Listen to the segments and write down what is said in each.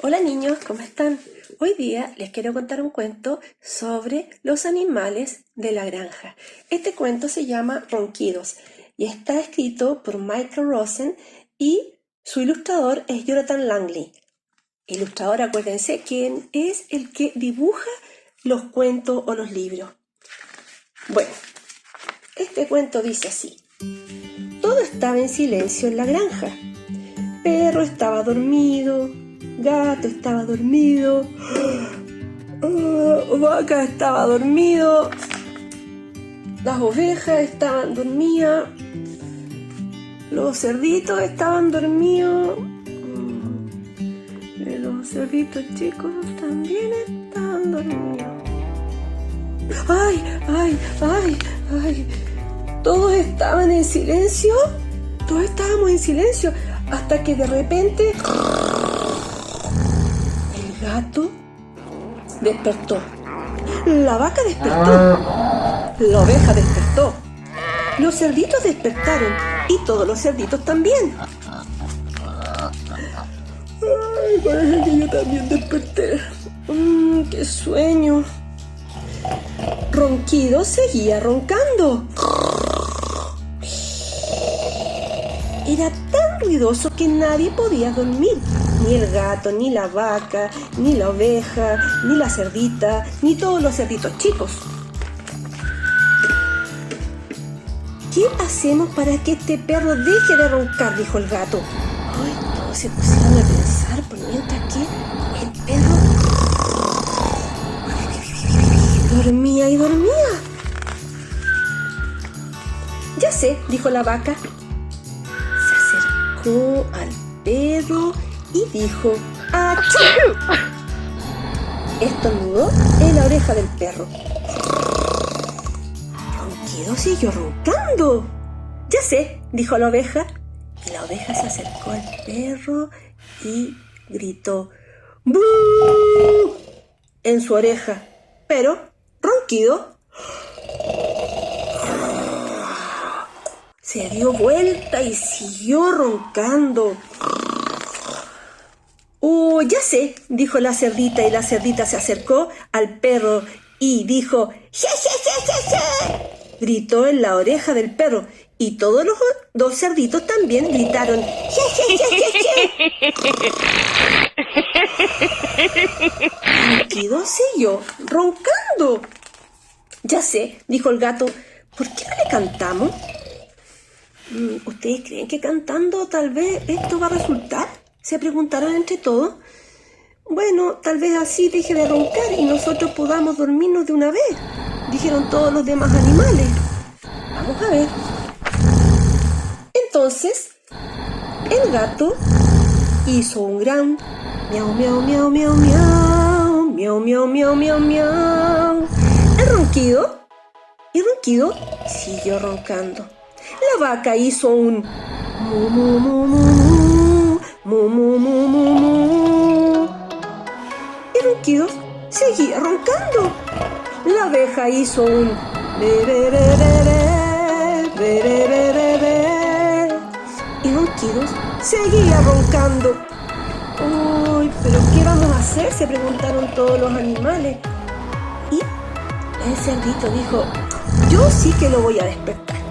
Hola niños, ¿cómo están? Hoy día les quiero contar un cuento sobre los animales de la granja. Este cuento se llama Ronquidos y está escrito por Michael Rosen y su ilustrador es Jonathan Langley. Ilustrador, acuérdense, quien es el que dibuja los cuentos o los libros. Bueno, este cuento dice así. Todo estaba en silencio en la granja. Perro estaba dormido, gato estaba dormido, vaca estaba dormido, las ovejas estaban dormidas, los cerditos estaban dormidos, los cerditos chicos también estaban dormidos. ¡Ay, ay, ay, ay! Todos estaban en silencio, todos estábamos en silencio, hasta que de repente el gato despertó, la vaca despertó, la oveja despertó, los cerditos despertaron y todos los cerditos también. Ay, parece que yo también desperté. ¡Qué sueño! Ronquido seguía roncando. Era tan ruidoso que nadie podía dormir. Ni el gato, ni la vaca, ni la oveja, ni la cerdita, ni todos los cerditos chicos. ¿Qué hacemos para que este perro deje de roncar?, dijo el gato. Ay, todos se pusieron a pensar por mientras que el perro dormía y dormía. Ya sé, dijo la vaca. Al perro y dijo ¡achú! Estornudó en la oreja del perro. Ronquido siguió roncando. Ya sé, dijo la oveja. Y la oveja se acercó al perro y gritó ¡bú! En su oreja. Pero Ronquido se dio vuelta y siguió roncando. ¡Oh, ya sé!, dijo la cerdita, y la cerdita se acercó al perro y dijo ¡je, je, je, je, je! Gritó en la oreja del perro y todos los dos cerditos también gritaron ¡je, je, je, je, je! Ronquido siguió roncando. Ya sé, dijo el gato, ¿por qué no le cantamos? ¿Ustedes creen que cantando tal vez esto va a resultar?, se preguntaron entre todos. Bueno, tal vez así deje de roncar y nosotros podamos dormirnos de una vez, dijeron todos los demás animales. Vamos a ver. Entonces, el gato hizo un gran miau, miau, miau, miau, miau, miau, miau, miau, miau, miau. El ronquido, y Ronquido siguió roncando. La vaca hizo un mu, mu, mu, mu, mu, mu, mu, mu, mu. Y Ronquido seguía roncando. La oveja hizo un be, be, be, be, be, be, be, be, be, be. Y Ronquido seguía roncando. ¡Uy, pero qué vamos a hacer?, se preguntaron todos los animales. Y el cerdito dijo, yo sí que lo voy a despertar.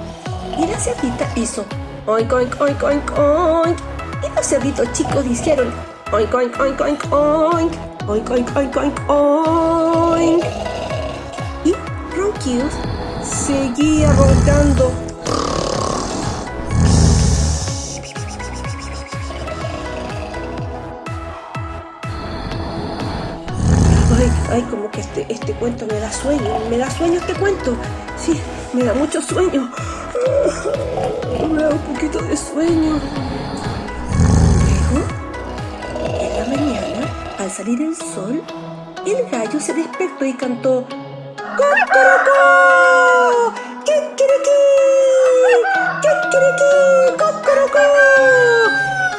Y la cerdita hizo oink, oink, oink, oink, oink. Y los cerditos chicos dijeron oink, oink, oink, oink, oink, oink, oink, oink, oink, oink. Y Ronquidos seguía roncando. Ay, como que este cuento me da sueño este cuento. Sí, me da mucho sueño. Me da un poquito de sueño. Luego, en la mañana, al salir el sol, el gallo se despertó y cantó ¡Cocorocó! ¡Kikiriki! ¡Kikiriki! ¡Cocorocó!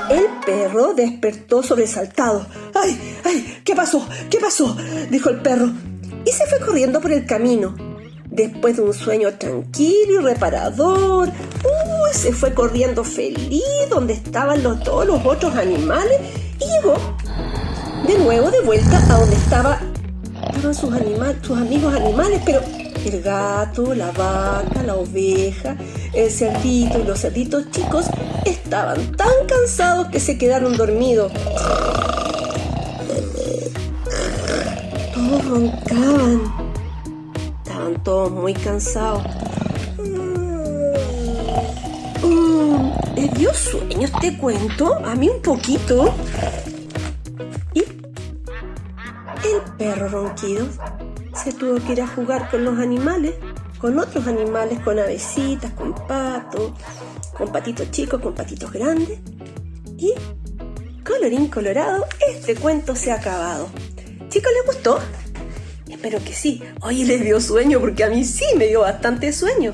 El perro despertó sobresaltado. ¡Ay, ay! ¿Qué pasó? ¿Qué pasó?, dijo el perro. Y se fue corriendo por el camino. Después de un sueño tranquilo y reparador, se fue corriendo feliz donde estaban todos los otros animales y llegó de nuevo de vuelta a donde estaban sus amigos animales, pero el gato, la vaca, la oveja, el cerdito y los cerditos chicos estaban tan cansados que se quedaron dormidos. Todos roncaban. Estaban todos muy cansados. ¿Les dio sueño este cuento? A mí un poquito. Y el perro ronquido se tuvo que ir a jugar con los animales, con otros animales, con avecitas, con patos, con patitos chicos, con patitos grandes. Y, colorín colorado, este cuento se ha acabado. ¿Chicos, les gustó? Espero que sí. Oye, les dio sueño, porque a mí sí me dio bastante sueño.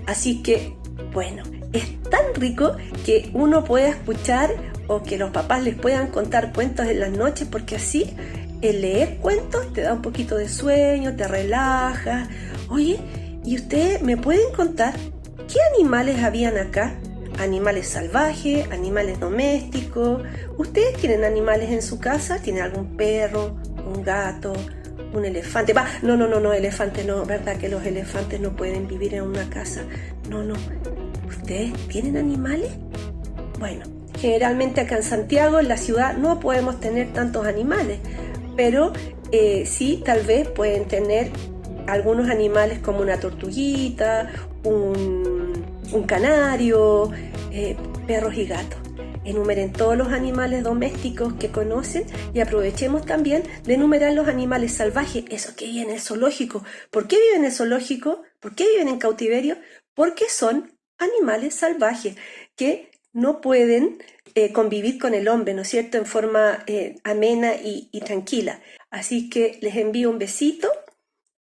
Así que, bueno, es tan rico que uno pueda escuchar o que los papás les puedan contar cuentos en las noches, porque así el leer cuentos te da un poquito de sueño, te relaja. Oye, ¿y ustedes me pueden contar qué animales habían acá? ¿Animales salvajes? ¿Animales domésticos? ¿Ustedes tienen animales en su casa? ¿Tienen algún perro? ¿Un gato? ¿Un elefante? No, elefante no, ¿verdad que los elefantes no pueden vivir en una casa? No. ¿Ustedes tienen animales? Bueno, generalmente acá en Santiago, en la ciudad, no podemos tener tantos animales, pero sí, tal vez pueden tener algunos animales como una tortuguita, un canario, perros y gatos. Enumeren todos los animales domésticos que conocen y aprovechemos también de enumerar los animales salvajes, esos que viven en el zoológico. ¿Por qué viven en el zoológico? ¿Por qué viven en cautiverio? Porque son animales salvajes que no pueden convivir con el hombre, ¿no es cierto?, en forma amena y tranquila. Así que les envío un besito,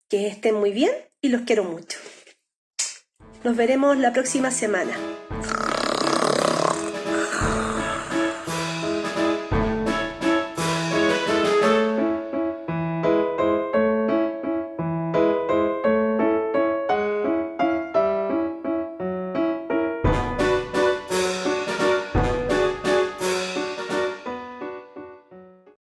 que estén muy bien y los quiero mucho. Nos veremos la próxima semana.